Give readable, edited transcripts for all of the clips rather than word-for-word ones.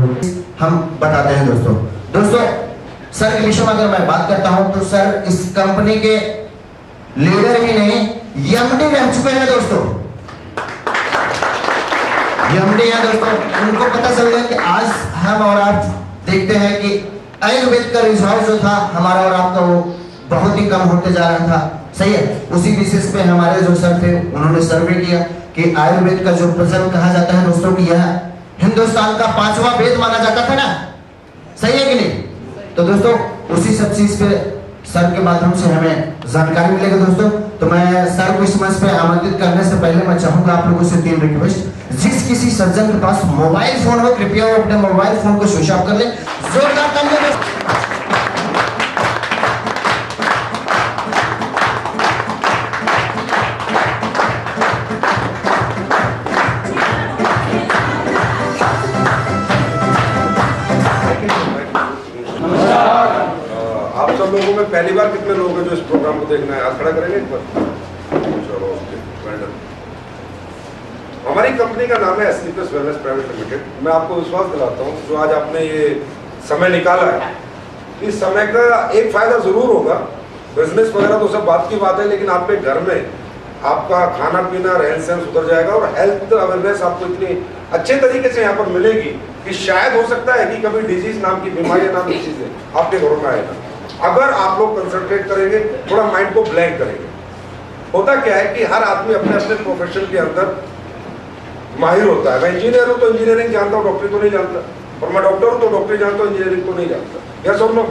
हम बताते हैं दोस्तों सर के विषय में अगर मैं बात करता हूं तो सर इस कंपनी के लीडर ही नहीं एमडी रह चुके हैं दोस्तों। एमडी है दोस्तों, उनको पता चल गया कि आज हम और आप देखते हैं कि आयुर्वेद का रिझाव जो था हमारा और आपका वो बहुत ही कम होते जा रहा था। सही है, उसी बेसिस पे हमारे जो सर थे उन्होंने सर्वे किया कि आयुर्वेद का जो प्रचलन कहा जाता है दोस्तों कि यह हिंदुस्तान का 5वां वेद माना जाता था ना, सही है कि नहीं? तो दोस्तों उसी सब चीज पे सर के माध्यम से हमें जानकारी मिलेगी दोस्तों। तो मैं सर को इस मंच पे आमंत्रित करने से पहले मैं चाहूंगा आप लोगों से 3 रिक्वेस्ट। जिस किसी सज्जन के पास मोबाइल फोन हो कृपया वो अपने मोबाइल फोन को स्विच ऑफ कर ले। जोरदार तालियां। लोगों में पहली बार कितने लोग हैं जो इस प्रोग्राम को देखना है? हाथ खड़ा करेंगे एक बार। चलो हमारी कंपनी का नाम है एसलीपीएस वेलनेस प्राइवेट लिमिटेड। मैं आपको विश्वास दिलाता हूँ जो आज आपने ये समय निकाला है, इस समय का एक फायदा जरूर होगा। बिजनेस वगैरह तो सब बात की बात है, लेकिन आपके घर में आपका खाना पीना रहन सहन सुधर जाएगा और हेल्थ अवेयरनेस आपको इतनी अच्छे तरीके से यहाँ पर मिलेगी कि शायद हो सकता है कि कभी डिजीज नाम की बीमारी नाम की चीजें आपके घरों में आएगा। अगर आप लोग कंसंट्रेट करेंगे, थोड़ा माइंड को ब्लैंक करेंगे। होता क्या है कि हर आदमी अपने अपने प्रोफेशन के अंदर माहिर होता है। मैं इंजीनियर हूं तो इंजीनियरिंग जानता हूं, डॉक्टरी तो नहीं जानता। और मैं डॉक्टर हूं तो डॉक्टरी जानता हूं, इंजीनियरिंग को नहीं जानता। या सब लोग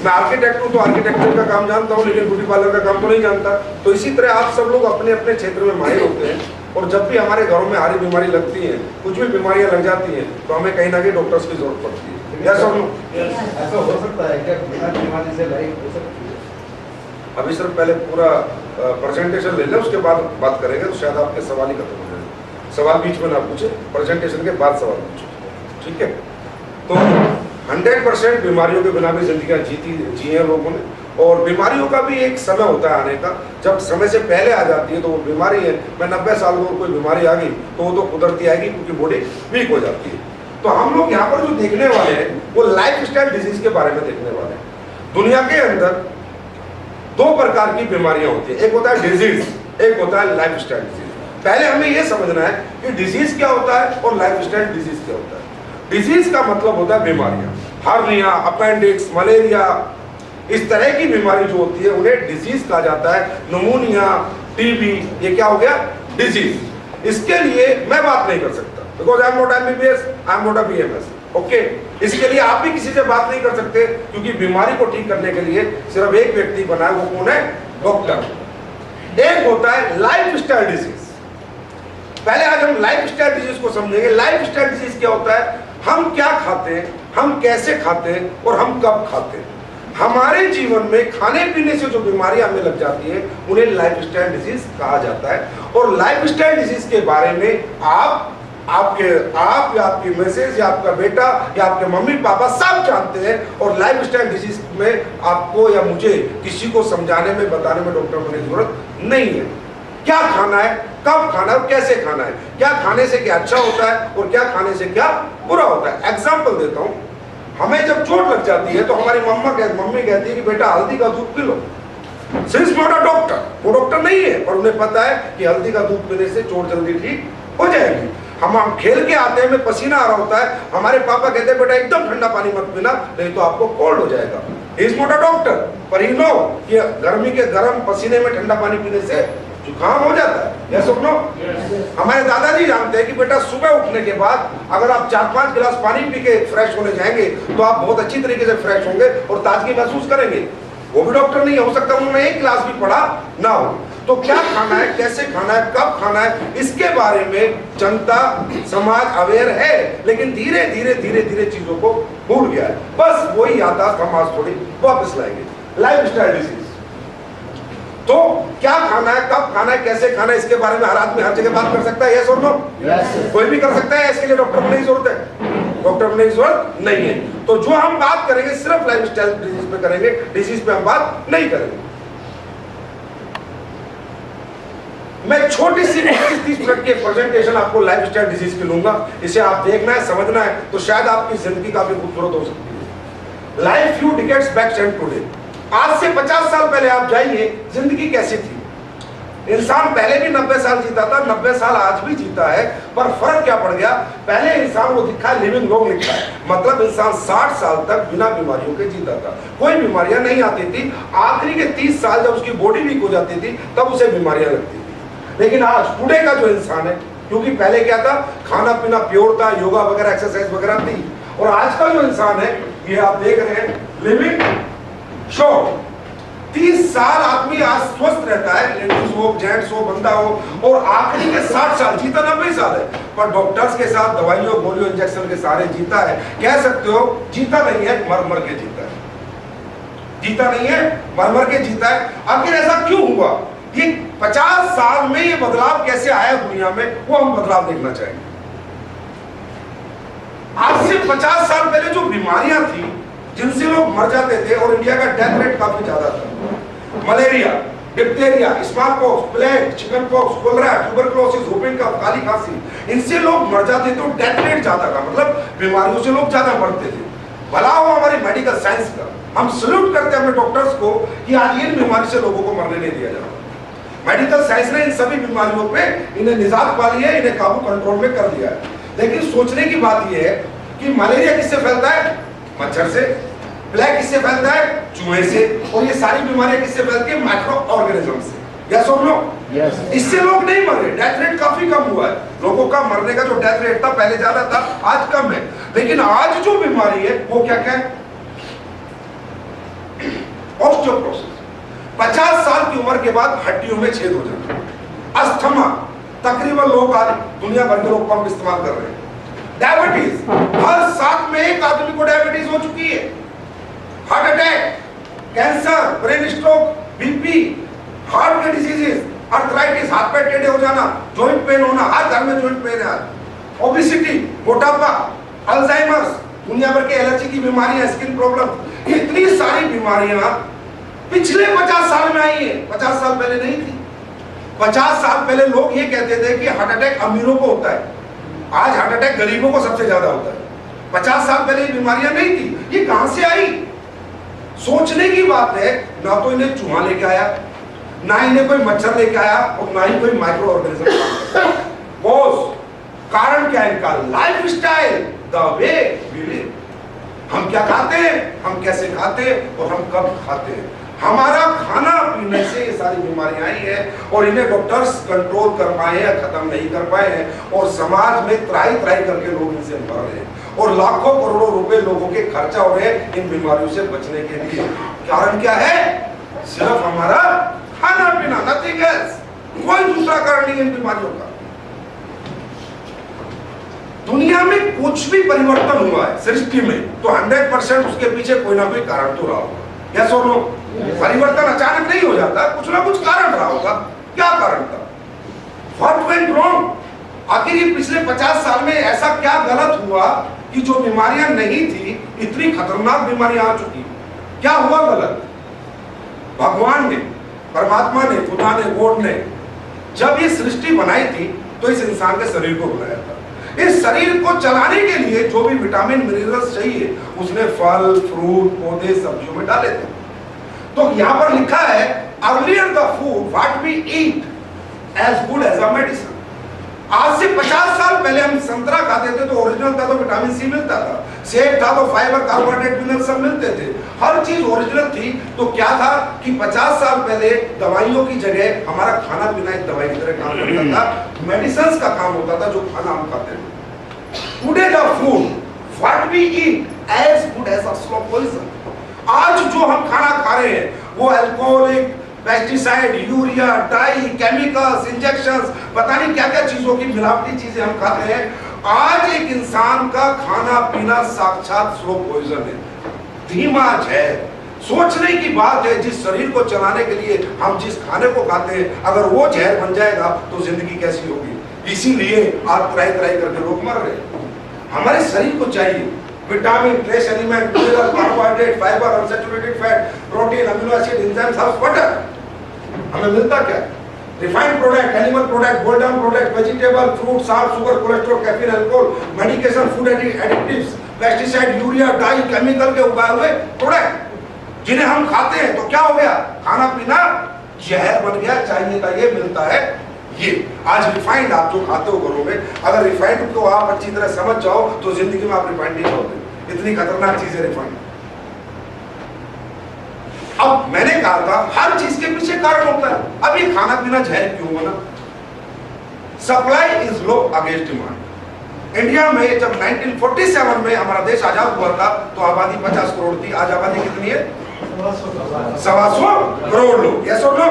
मैं आर्किटेक्ट हूं तो आर्किटेक्चर का काम जानता हूं, लेकिन ब्यूटी पार्लर का काम तो नहीं जानता। तो इसी तरह आप सब लोग अपने अपने क्षेत्र में माहिर होते हैं। और जब भी हमारे घरों में हारी बीमारी लगती है, कुछ भी बीमारियां लग जाती हैं, तो हमें कहीं ना कहीं डॉक्टर्स की जरूरत पड़ती है। ऐसा हो सकता है क्या? बीमारी से लाइफ हो सकती है? अभी सिर्फ पहले पूरा प्रेजेंटेशन ले लें, उसके बाद बात करेंगे तो शायद आपके सवाल ही खत्म हो जाएंगे। सवाल बीच में ना पूछे, प्रेजेंटेशन के बाद सवाल पूछे, ठीक है? तो 100% बीमारियों के बिना भी जिंदगियां जी हैं लोगों ने। और बीमारियों का भी एक समय होता है आने का। जब समय से पहले आ जाती है तो वो बीमारी है। मैं 90 साल में कोई बीमारी आ गई तो वो तो कुदरती आएगी, क्योंकि बॉडी वीक हो जाती है। तो हम लोग यहाँ पर जो देखने वाले हैं वो लाइफ स्टाइल डिजीज के बारे में देखने वाले हैं। दुनिया के अंदर 2 प्रकार की बीमारियां होती है, एक होता है डिजीज, एक होता है लाइफ स्टाइल डिजीज। पहले हमें यह समझना है कि डिजीज क्या होता है और लाइफ स्टाइल डिजीज क्या होता है। डिजीज का मतलब होता है बीमारियां, हार्निया, अपेंडिक्स, मलेरिया, इस तरह की बीमारी जो होती है उन्हें डिजीज कहा जाता है। निमोनिया, टीबी, ये क्या हो गया? डिजीज। इसके लिए मैं बात नहीं कर सकता, because I am not MBBS, I am not a BMS, okay? इसके लिए आप भी किसी से बात नहीं कर सकते, क्योंकि बीमारी को ठीक करने के लिए सिर्फ एक व्यक्ति बना है, वो कौन है? डॉक्टर। एक होता है लाइफ स्टाइल डिजीज। पहले आज हम लाइफ स्टाइल डिजीज को समझेंगे। लाइफ स्टाइल डिजीज क्या होता है? हम क्या खाते हैं, हम कैसे खाते हैं और हम कब खाते हैं। हमारे जीवन में खाने पीने से जो बीमारियां हमें लग जाती है उन्हें लाइफ स्टाइल डिजीज कहा जाता है। और लाइफ स्टाइल डिजीज के बारे में आप या आपकी मिसेज या आपका बेटा या आपके मम्मी पापा सब जानते हैं। और लाइफ स्टाइल डिजीज में आपको या मुझे किसी को समझाने में, बताने में डॉक्टर बनने की जरूरत नहीं है। क्या खाना है, कब खाना है और कैसे खाना है, क्या खाने से क्या अच्छा होता है और क्या खाने से क्या बुरा होता है। एग्जाम्पल देता हूं, हमें जब चोट लग जाती है तो हमारी मम्मी कहती है कि बेटा हल्दी का दूध P low. She is not a doctor, वो डॉक्टर नहीं है, पर उन्हें पता है कि हल्दी का दूध पीने से चोट जल्दी ठीक हो जाएगी। हम खेल के आते हैं, में पसीना आ रहा होता है, हमारे पापा कहते हैं बेटा एकदम ठंडा पानी मत पीना, नहीं तो आपको कोल्ड हो जाएगा। He is not a doctor, पर ही नो कि गर्मी के गर्म पसीने में ठंडा पानी पीने से जुकाम हो जाता है। या सुनो, हमारे दादाजी जानते हैं कि बेटा सुबह उठने के बाद अगर आप 4-5 गिलास पानी पी के फ्रेश होने जाएंगे तो आप बहुत अच्छी तरीके से फ्रेश होंगे और ताजगी महसूस करेंगे। वो भी डॉक्टर नहीं, हो सकता उन्होंने 1 क्लास भी पढ़ा ना हो। तो क्या खाना है, कैसे खाना है, कब खाना है, इसके बारे में जनता समाज अवेयर है, लेकिन धीरे धीरे चीजों को भूल गया है। बस वही याददाश्त हम आज थोड़ी वापस लाएंगे। लाइफ स्टाइल डिजीज, तो क्या खाना है, कब खाना है, कैसे खाना है, इसके बारे में हर आदमी हर जगह बात कर सकता है। यस और नो? कोई भी कर सकता है। इसके लिए डॉक्टर बनने की जरूरत है? डॉक्टर बनने की जरूरत नहीं है। तो जो हम बात करेंगे सिर्फ लाइफ स्टाइल डिजीज पे करेंगे, डिजीज पे हम बात नहीं करेंगे। मैं छोटी सी 25-30 मिनट की प्रेजेंटेशन आपको लाइफस्टाइल डिजीज की लूंगा। इसे आप देखना है, समझना है, तो शायद आपकी जिंदगी काफी खूबसूरत हो सकती है। Life few decades back and today, आज से 50 साल पहले आप जाइए, जिंदगी कैसी थी। इंसान पहले भी 90 साल जीता था, 90 साल आज भी जीता है, पर फर्क क्या पड़ गया, पहले इंसान वो दिखा है लिविंग लॉन्ग लिखा है, मतलब इंसान 60 साल तक बिना बीमारियों के जीता था, कोई बीमारियां नहीं आती थी। आखिरी के 30 साल जब उसकी बॉडी वीक हो जाती थी तब उसे बीमारियां लगती थी। लेकिन आज टुडे का जो इंसान है, क्योंकि पहले क्या था, खाना पीना प्योर था, योगा वगैरह एक्सरसाइज वगैरह थी, और आज का जो इंसान है, ये आप देख रहे हैं लिविंग शॉर्ट। 30 साल आदमी आज स्वस्थ रहता है, लेडीज हो, जेंट्स हो, बंदा हो, और आखिरी के 60 साल जीता 90 साल है, पर डॉक्टर्स के साथ दवाइयों गोलियों इंजेक्शन के सहारे जीता है। कह सकते हो जीता नहीं है, मर मर के जीता है। जीता नहीं है, मर मर के जीता है। आखिर ऐसा क्यों हुआ? ये 50 साल में ये बदलाव कैसे आया दुनिया में, वो हम बदलाव देखना चाहेंगे। आज से 50 साल पहले जो बीमारियां थी जिनसे लोग मर जाते थे, और इंडिया का डेथ रेट काफी ज्यादा था, malaria, diphtheria, smallpox, plague, chickenpox, cholera, tuberculosis, whooping cough, काली खांसी, इनसे लोग मर जाते थे, और डेथ रेट ज्यादा था, मतलब बीमारियों से लोग ज्यादा मरते थे। भला हो हमारी मेडिकल साइंस का, हम सल्यूट करते हैं अपने डॉक्टर्स को कि आज इन बीमारी से लोगों को मरने नहीं दिया जा रहा। मेडिकल साइंस ने इन सभी बीमारियों पे इन्हें निजात पा ली है, इन्हें काबू कंट्रोल में कर दिया है। लेकिन सोचने की बात यह है कि मलेरिया किससे फैलता है? मच्छर से। प्लेग किससे फैलता है? चूहे से। और ये सारी बीमारियां किससे फैलती है? माइक्रो ऑर्गेनिज्म से। यस और नो? यस। इससे लोग नहीं मर रहे, डेथ रेट काफी कम हुआ है। लोगों का मरने का जो डेथ रेट था पहले ज्यादा था, आज कम है। लेकिन आज जो बीमारी है वो क्या क्या है? ऑस्टियोपोरोसिस। 50 साल की उम्र के बाद हड्डियों में छेद हो जाना। अस्थमा, तकरीबन लोग आज दुनिया भर के लोग पंप इस्तेमाल कर रहे हैं। डायबिटीज, हर 7 में 1 आदमी को डायबिटीज हो चुकी है। Heart attack, cancer, brain stroke, BP, heart के डिजीजेस, आर्थराइटिस, हाथ पैर टेढ़े हो जाना, जॉइंट पेन होना, हर घर में जॉइंट पेन है आज। ओबेसिटी, मोटापा, अल्जाइमर्स, दुनिया भर के एलर्जी की बीमारियां, स्किन प्रॉब्लम, इतनी सारी बीमारियां पिछले 50 साल में आई है, 50 साल पहले नहीं थी। 50 साल पहले लोग ये कहते थे कि हार्ट अटैक अमीरों को होता है, आज हार्ट अटैक गरीबों को सबसे ज्यादा होता है। 50 साल पहले ये बीमारियां नहीं थी, ये कहां से आई? सोचने की बात है। ना तो इन्हें चूहा लेके आया, ना इन्हें कोई मच्छर लेके आया, और ना ही कोई माइक्रो ऑर्गेनिज्म। बॉस, कारण क्या है इनका? Life style, the way we live. हम क्या खाते हैं, हम कैसे खाते हैं, और हम कब खाते हैं, हमारा खाना पीने से ये सारी बीमारियां आई है, और इन्हें डॉक्टर्स कंट्रोल कर पाए हैं, खत्म नहीं कर पाए हैं, और समाज में त्राही त्राही करके लोग इनसे मर रहे हैं, और लाखों करोड़ों रुपए लोगों के खर्चा हो रहे हैं इन बीमारियों से बचने के लिए। कारण क्या है? सिर्फ हमारा खाना पीना, नथिंग एल्स। कोई दूसरा कारण नहीं इन बीमारियों का। दुनिया में कुछ भी परिवर्तन हुआ है सृष्टि में, तो 100% उसके पीछे कोई ना कोई कारण तो रहा होगा। यस और नो? परिवर्तन अचानक नहीं हो जाता, कुछ ना कुछ कारण रहा होगा। क्या कारण था? What went wrong? आखिर ये पिछले 50 साल में ऐसा क्या गलत हुआ कि जो बीमारियां नहीं थी, इतनी खतरनाक बीमारियां आ चुकी? क्या हुआ गलत? भगवान ने, परमात्मा ने, खुदा ने, गॉड ने जब ये सृष्टि बनाई थी तो इस इंसान के शरीर को बनाया था। इस शरीर को चलाने के लिए जो भी विटामिन मिनरल्स चाहिए उसने फल, फ्रूट, पौधे, सब्जियों में डाले थे। तो यहां पर लिखा है, earlier the food what we eat as good as a medicine. आज से 50 साल पहले हम संतरा खाते थे तो ओरिजिनल था, तो विटामिन सी मिलता था। सेब था तो फाइबर, कार्बोहाइड्रेट, मिनरल सब मिलते थे, हर चीज ओरिजिनल थी। तो क्या था कि 50 साल पहले दवाइयों की जगह हमारा खाना पीना एक दवाई की तरह काम करता था, मेडिसिन का काम होता था जो खाना हम खाते थे। Today the food what we eat as good as a slow poison. आज जो हम खाना खा रहे हैं वो alcoholic, pesticide, urea, dye, chemicals, injections, पता नहीं क्या क्या चीजों की मिलावटी चीजें हम खाते हैं। आज एक इंसान का खाना पीना साक्षात स्लो पॉइजन है, धीमा जहर। सोचने की बात है, जिस शरीर को चलाने के लिए हम जिस खाने को खाते हैं, अगर वो जहर बन जाएगा तो जिंदगी कैसी होगी। इसीलिए आज त्राही त्राही करके लोग मर रहे हैं। हमारे शरीर को चाहिए vitamin, trace element, mineral, carbohydrate, fibre, unsaturated fat, protein, amino acid, enzymes, herbs, butter. हमें मिलता क्या? Refined product, animal product, golden product, vegetable, fruit, salt, sugar, cholesterol, caffeine, alcohol, medication, food additives, pesticide, urea, dye, chemical के उगाए हुए product जिन्हें हम खाते हैं। तो क्या हो गया, खाना पीना जहर बन गया। चाहिए था ये, मिलता है ये। आज रिफाइंड आप जो खाते हो घरों में, अगर रिफाइंड को आप अच्छी तरह समझ जाओ तो जिंदगी में आप रिफाइंड नहीं खाओगे। इतनी खतरनाक चीज है रिफाइंड। अब मैंने कहा था हर चीज के पीछे कारण होता है। अब ये खाना पीना जहर क्यों बना? Supply is low against demand. India में जब 1947 में हमारा देश आजाद हुआ था तो आबादी 50 करोड़ थी। आज आबादी कितनी है? 125 करोड़ लोग। यस और नो?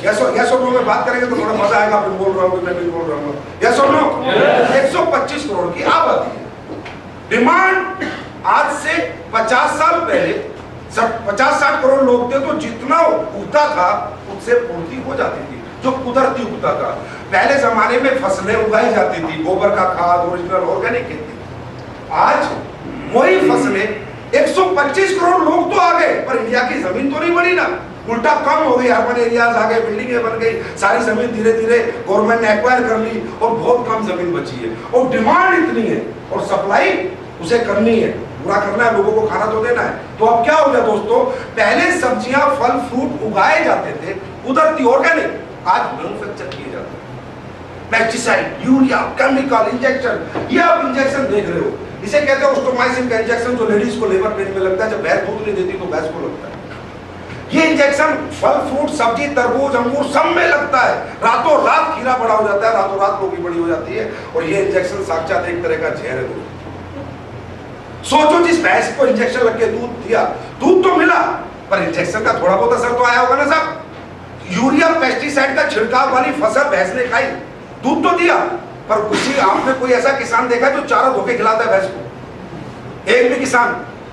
यस और नो में बात करेंगे तो थोड़ा मजा आएगा। आप बोल रहा हूँ, मैं भी बोल रहा हूँ। यस और नो? 125 करोड़ की आबादी है। डिमांड आज से 50 साल पहले 50-60 करोड़ लोग थे तो जितना उगता था उससे पूर्ति हो जाती थी, जो कुदरती उगता था। पहले जमाने में फसलें उगाई जाती थी, गोबर का खाद, ओरिजिनल ऑर्गेनिक खेती। आज वही फसलें 125 करोड़ लोग तो आ गए पर इंडिया की जमीन तो नहीं बनी ना, उल्टा कम हो गई। अर्बन एरियाज आ गए, बिल्डिंगें बन गई, सारी जमीन धीरे धीरे गवर्नमेंट ने एक्वायर कर ली और बहुत कम जमीन बची है। और डिमांड इतनी है और सप्लाई उसे करनी है, पूरा करना है, लोगों को खाना तो देना है। तो अब क्या हो गया दोस्तों, पहले सब्जियां, फल, फ्रूट उगाए जाते थे कुदरती ऑर्गेनिक, आज मैन्युफैक्चर किए जाते हैं। Pesticide, urea, chemical, injection. ये आप इंजेक्शन देख रहे हो, इसे कहते हैं ओस्टोमाइसिन का इंजेक्शन, जो लेडीज को लेबर पेन में लगता है। जब भैंस दूध नहीं देती तो भैंस को लगता है। ये इंजेक्शन फल, फ्रूट, सब्जी, तरबूज, अंगूर सब में लगता है। रातों रात खीरा बड़ा हो जाता है, रातों रात गोभी बड़ी हो जाती है। और ये इंजेक्शन साक्षात एक तरह का जहर है दोस्तों। सोचो, जिस भैंस को इंजेक्शन लग के दूध दिया, दूध तो मिला पर इंजेक्शन का थोड़ा बहुत असर तो आया होगा ना साहब। यूरिया, पेस्टिसाइड का छिड़काव वाली फसल भैंस ने खाई, दूध तो दिया पर किसी आपने कोई ऐसा किसान देखा जो चारा धोके खिलाता है भैंस को? एक भी किसान?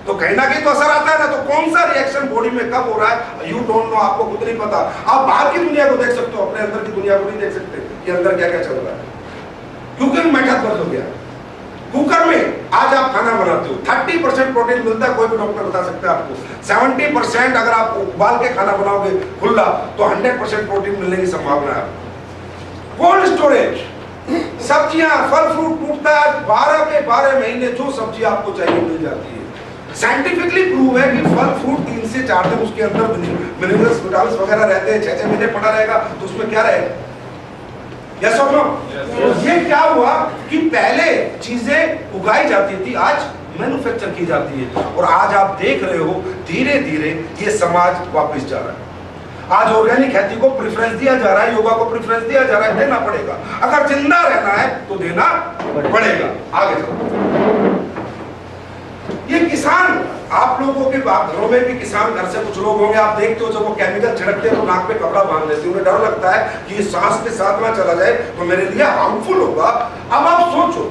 तो कहीं ना कहीं तो असर आता है ना। तो कौन सा रिएक्शन बॉडी में कब हो रहा है, यू डोंट नो, आपको खुद नहीं पता। आप बाहर की दुनिया को देख सकते हो, अपने अंदर की दुनिया को नहीं देख सकते कि अंदर क्या क्या चल रहा है, क्योंकि मेथड बदल हो गया। कुकर में आज आप खाना बनाते हो, 30% प्रोटीन मिलता है, कोई भी डॉक्टर बता सकता है आपको। 70% अगर आप उबाल के खाना बनाओगे खुला तो 100% प्रोटीन मिलने की संभावना है। कोल्ड स्टोरेज, सब्जियां, फल, फ्रूट टूटता है, 12 के 12 महीने जो सब्जी आपको चाहिए मिल जाती है। साइंटिफिकली प्रूव है कि फल, फ्रूट 3 से 4 दिन उसके अंदर मिनरल्स, विटामिन्स वगैरह रहते हैं। 6-6 महीने पड़ा रहेगा तो उसमें क्या रहेगा? यस और नो? ये क्या हुआ कि पहले चीजें उगाई जाती थी, आज मैन्युफैक्चर की जाती है। और आज आप देख रहे हो धीरे धीरे ये समाज वापस जा रहा है। आज ऑर्गेनिक खेती को प्रेफरेंस दिया जा रहा है, योगा को प्रेफरेंस दिया जा रहा है। देना पड़ेगा, अगर जिंदा रहना है तो देना पड़ेगा। आगे चलो, ये किसान, आप लोगों के घरों में भी किसान, घर से कुछ लोग होंगे, आप देखते हो जब वो केमिकल छिड़कते हैं तो नाक पे कपड़ा बांध लेते हैं। उन्हें डर लगता है कि ये सांस के साथ ना चला जाए तो मेरे लिए हार्मफुल होगा। अब आप सोचो,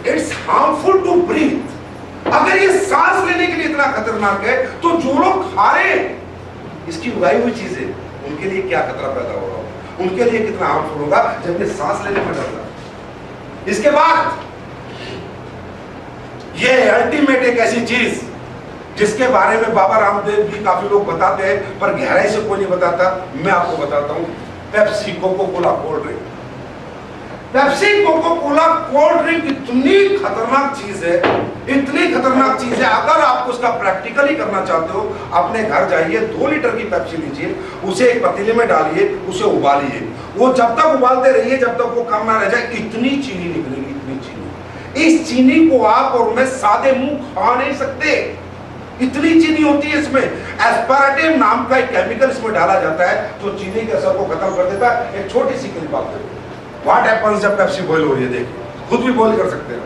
इट्स हार्मफुल टू ब्रीथ। अगर ये सांस लेने के लिए इतना खतरनाक है तो जो लोग खा रहे हैं इसकी उगाई हुई चीजें, उनके लिए क्या खतरा पैदा हो रहा होगा, उनके लिए कितना हार्मफुल होगा जब ये सांस लेने में डर रहा है। इसके बाद ये अल्टीमेट एक ऐसी चीज जिसके बारे में बाबा रामदेव भी काफी लोग बताते हैं पर गहराई से कोई नहीं बताता। मैं आपको बताता हूं, Pepsi Coca Cola cold drink. Pepsi Coca Cola cold drink इतनी खतरनाक चीज है, इतनी खतरनाक चीज है। अगर आप उसका प्रैक्टिकली करना चाहते हो, अपने घर जाइए, 2 लीटर की पेप्सी लीजिए, उसे एक पतीले में डालिए, उसे उबालिए। वो जब तक उबालते रहिए जब तक वो कम ना रह जाए, इतनी चीनी निकलेगी, इतनी चीनी। इस चीनी को आप और मैं सादे मुंह खा नहीं सकते, इतनी चीनी होती है इसमें। एस्पार्टेम नाम का एक केमिकल इसमें डाला जाता है जो चीनी के असर को खत्म कर देता है। एक छोटी सी क्लिप आप देखो, व्हाट हैपेंस जब पेप्सी बॉयल हो रही है। देखिए, खुद भी बॉयल कर सकते हैं।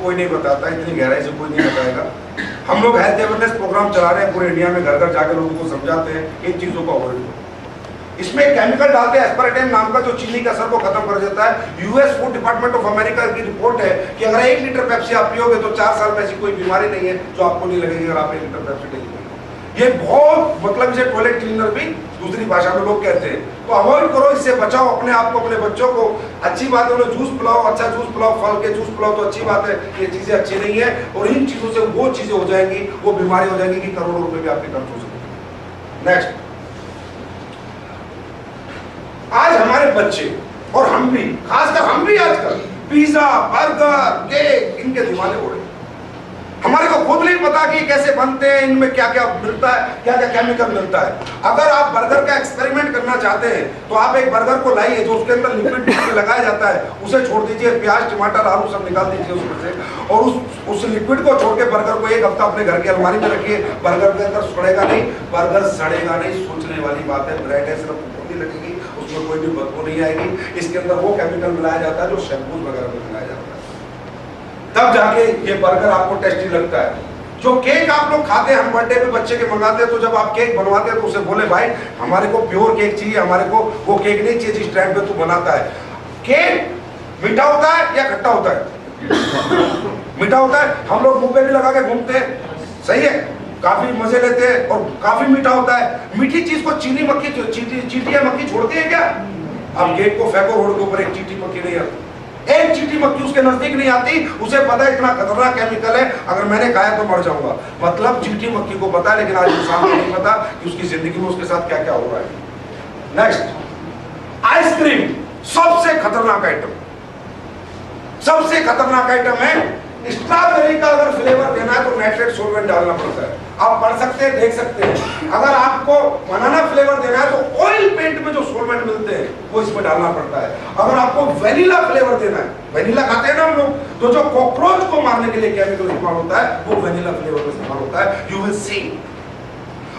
कोई नहीं बताता, इतनी गहराई से कोई नहीं बताएगा। हम लोग हेल्थ अवेयरनेस प्रोग्राम चला रहे हैं पूरे इंडिया में, घर घर जाकर लोगों को समझाते हैं इन चीजों को अवॉइड करो। इसमें केमिकल डालते हैं एस्पार्टेम नाम का, जो चीनी के असर को खत्म कर देता है। US food department of America की रिपोर्ट है कि अगर 1 लीटर पेप्सी आप पियोगे तो 4 साल में ऐसी कोई बीमारी नहीं है जो आपको नहीं लगेगी अगर आप 1 लीटर पेप्सी डेली पियोगे। ये बहुत मतलब इसे टॉयलेट क्लीनर भी दूसरी भाषा में लोग कहते हैं। तो अवॉइड करो, इससे बचाओ अपने आप को, अपने बच्चों को। अच्छी बात है उन्हें जूस पिलाओ, अच्छा जूस पिलाओ, फल के जूस पिलाओ तो अच्छी बात है। ये चीजें अच्छी नहीं है और इन चीजों से वो चीजें हो जाएंगी, वो बीमारी हो जाएगी कि करोड़ों रुपए भी आपके खर्च हो सकते। नेक्स्ट, आज हमारे बच्चे और हम भी, खासकर हम भी आजकल पिज्जा, बर्गर, केक इनके दीवाने हो रहे हैं। हमारे को खुद नहीं पता कि कैसे बनते हैं, इनमें क्या क्या मिलता है, क्या क्या केमिकल मिलता है। अगर आप बर्गर का एक्सपेरिमेंट करना चाहते हैं तो आप एक बर्गर को लाइए जो उसके अंदर लिक्विड लगाया जाता है, उसे छोड़ दीजिए, प्याज, टमाटर, आलू सब निकाल दीजिए उसमें से, और उस लिक्विड को छोड़ के बर्गर को 1 हफ्ता अपने घर की अलमारी में रखिए। बर्गर के अंदर सड़ेगा नहीं, बर्गर सड़ेगा नहीं। सोचने वाली बात है, ब्रेड है, सिर्फ लगेगी, उसमें कोई भी बदबू नहीं आएगी। इसके अंदर वो केमिकल मिलाया जाता है जो शैम्पूज वगैरह में मिलाया जाता है, तब जाके ये बर्गर आपको टेस्टी लगता है। जो केक आप लोग खाते हैं, हम बर्थडे पे बच्चे के मंगाते हैं, तो जब आप केक बनवाते हैं तो उसे बोले भाई हमारे को प्योर केक चाहिए, हमारे को वो केक नहीं चाहिए जिस टाइम पे तू बनाता है। केक मीठा होता है या खट्टा होता है? मीठा होता है। हम लोग मुंह पे भी लगा के घूमते हैं, सही है, काफी मजे लेते हैं और काफी मीठा होता है। मीठी चीज को चीनी मक्खी, चींटियां मक्खी छोड़ती है क्या? अब केक को फेंको रोड के ऊपर, एक चींटी मक्खी नहीं आती, एक चींटी मक्खी उसके नजदीक नहीं आती। उसे पता है इतना खतरनाक केमिकल है, अगर मैंने खाया तो मर जाऊंगा। मतलब चींटी मक्खी को पता है, लेकिन आज इंसान को नहीं पता कि उसकी जिंदगी में उसके साथ क्या क्या हो रहा है। नेक्स्ट, आइसक्रीम सबसे खतरनाक आइटम, सबसे खतरनाक आइटम है। स्ट्रॉबेरी का अगर फ्लेवर देना है तो नाइट्रेट सॉल्वेंट डालना पड़ता है। आप पढ़ सकते हैं, देख सकते हैं। अगर आपको बनाना फ्लेवर देना है तो ऑयल पेंट में जो सॉल्वेंट मिलते हैं वो इसमें डालना पड़ता है। अगर आपको वेनिला फ्लेवर देना है, वेनिला खाते हैं ना हम लोग, तो जो कॉकरोच को मारने के लिए केमिकल इस्तेमाल होता है वो वेनिला फ्लेवर में इस्तेमाल होता है। You will see.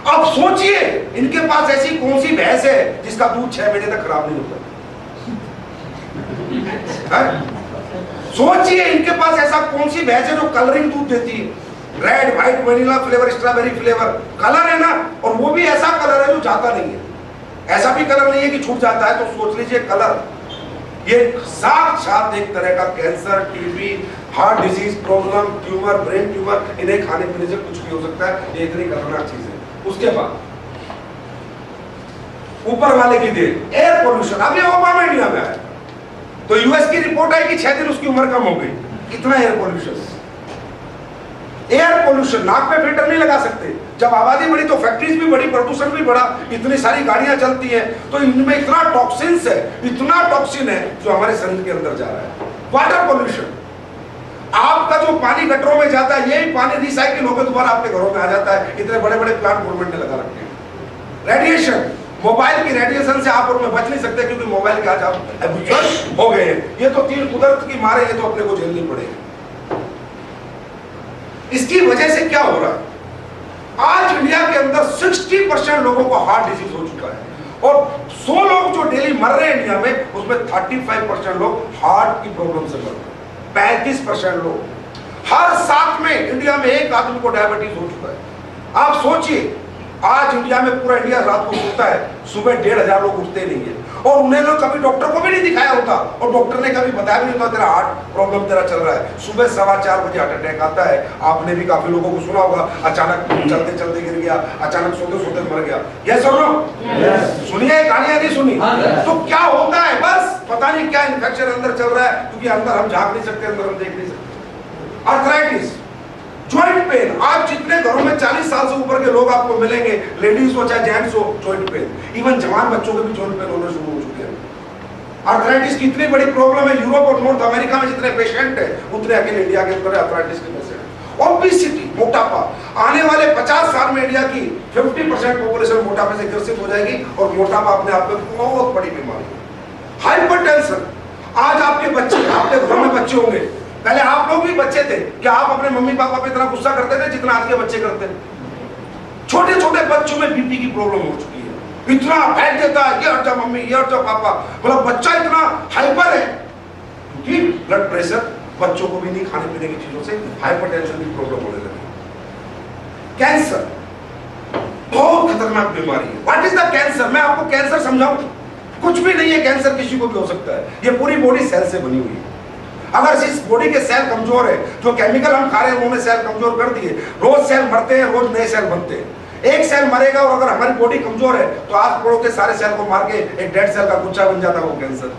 अब सोचिए इनके पास ऐसी कौन सी भैंस है जिसका दूध 6 महीने तक खराब नहीं होता? सोचिए इनके पास ऐसा कौन सी भैंस है जो कलरिंग दूध देती है, red, white, vanilla flavour, strawberry flavour, colour है ना, और वो भी ऐसा कलर है जो जाता नहीं है। ऐसा भी कलर नहीं है कि छूट जाता है। तो सोच लीजिए कलर, ये साक्षात एक तरह का cancer, TB, heart disease problem, tumour, brain tumour, इन्हें खाने पीने से कुछ भी हो सकता है। ये इतनी खतरनाक चीज है। उसके बाद ऊपर वाले की देन, एयर पोल्यूशन। अभी ओबामा इंडिया में आया तो यूएस की रिपोर्ट आई कि 6 दिन उसकी उम्र कम हो गई। इतना एयर पोल्यूशन, एयर पोल्यूशन, नाक पे फिल्टर नहीं लगा सकते। जब आबादी बढ़ी तो फैक्ट्रीज भी बढ़ी, प्रदूषण भी बढ़ा, इतनी सारी गाड़ियां चलती हैं, तो इनमें इतना टॉक्सिन्स है, इतना टॉक्सिन है जो हमारे शरीर के अंदर जा रहा है। वाटर पोल्यूशन, आपका जो पानी गटरों में जाता है यही पानी रिसाइकिल होकर दोबारा आपके घरों में आ जाता है। इतने बड़े बड़े प्लांट गवर्नमेंट ने लगा रखे हैं। रेडिएशन, मोबाइल की रेडिएशन से आप उनमें बच नहीं सकते क्योंकि मोबाइल के आज आप हैबिचुअल हो गए हैं। ये तो तीन कुदरत की मारे, ये तो अपने को झेलनी पड़ेगी। इसकी वजह से क्या हो रहा है, आज इंडिया के अंदर 60% लोगों को हार्ट डिजीज हो चुका है और 100 लोग जो डेली मर रहे हैं इंडिया में, उसमें 35% लोग हार्ट की प्रॉब्लम से मर रहे हैं। 35% लोग, हर 7 में इंडिया में एक आदमी को डायबिटीज हो चुका है। आप सोचिए, आज इंडिया में पूरा इंडिया रात को सोता है, सुबह 1,500 लोग उठते नहीं है और उन्हें लोग कभी डॉक्टर को भी नहीं दिखाया होता और डॉक्टर ने कभी बताया भी नहीं होता तेरा हार्ट प्रॉब्लम तेरा चल रहा है। सुबह 4:15 बजे हार्ट अटैक आता है। आपने भी काफी लोगों को सुना होगा, अचानक चलते चलते गिर गया, अचानक सोते सोते मर गया। यस और नो? सुनिए, कहानियां नहीं सुनी? तो क्या होता है, बस पता नहीं क्या इन्फेक्शन अंदर चल रहा है, क्योंकि अंदर हम झांक नहीं सकते, अंदर हम देख नहीं सकते। आर्थराइटिस, जॉइंट पेन, आज जितने घरों में 40 साल से ऊपर के लोग आपको मिलेंगे, लेडीज हो चाहे जेंट्स हो, जॉइंट पेन। इवन जवान बच्चों के भी जॉइंट पेन होना शुरू हो चुके हैं। आर्थराइटिस की इतनी बड़ी प्रॉब्लम है, यूरोप और नॉर्थ अमेरिका में जितने पेशेंट हैं उतने अकेले इंडिया के अंदर आर्थराइटिस के पेशेंट। ओबेसिटी, मोटापा, आने वाले 50 साल में इंडिया की 50% पॉपुलेशन मोटापे से ग्रसित हो जाएगी और मोटापा अपने आप में बहुत बड़ी बीमारी है। हाइपरटेंशन, आज आपके बच्चे, आपके घरों में बच्चे होंगे, पहले आप लोग भी बच्चे थे, क्या आप अपने मम्मी पापा पे इतना गुस्सा करते थे जितना आज के बच्चे करते हैं? छोटे छोटे बच्चों में बीपी की प्रॉब्लम हो चुकी है, इतना फेंक देता है, ये हट जा मम्मी, ये हट जा पापा, मतलब बच्चा इतना हाइपर है कि ब्लड प्रेशर बच्चों को भी नहीं, खाने पीने की चीजों से हाइपरटेंशन की प्रॉब्लम होने लगी। कैंसर बहुत खतरनाक बीमारी है। What is the cancer? मैं आपको कैंसर समझाऊं? कुछ भी नहीं है, कैंसर किसी को भी हो सकता है। ये पूरी बॉडी सेल से बनी हुई है। अगर इस बॉडी के सेल कमजोर है, जो केमिकल हम खा रहे हैं उन्होंने सेल कमजोर कर दिए, रोज सेल मरते हैं, रोज नए सेल बनते हैं। एक सेल मरेगा और अगर हमारी बॉडी कमजोर है तो आस पड़ोस के सारे सेल को मार के एक डेड सेल का गुच्छा बन जाता है वो कैंसर।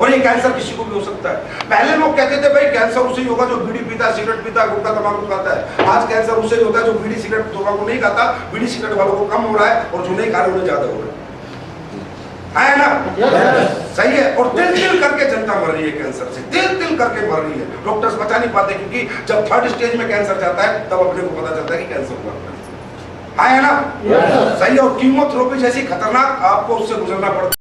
और ये कैंसर किसी को भी हो सकता है। पहले लोग कहते थे भाई कैंसर उसे ही होगा जो बीड़ी पीता, सिगरेट पीता, गुटखा तंबाकू खाता है। आज कैंसर उसे ही होता है जो बीड़ी सिगरेट तंबाकू नहीं खाता। बीड़ी सिगरेट वालों को कम हो रहा है और जो नहीं खा रहे उन्हें ज्यादा हो रहा है ना? सही है। और तिल तिल करके जनता मर रही है कैंसर से, तिल तिल करके मर रही है। डॉक्टर्स बचा नहीं पाते क्योंकि जब थर्ड स्टेज में कैंसर जाता है तब अपने को पता चलता है कि कैंसर हुआ है ना? सही है। और कीमोथेरेपी जैसी खतरनाक आपको उससे गुजरना पड़ता है।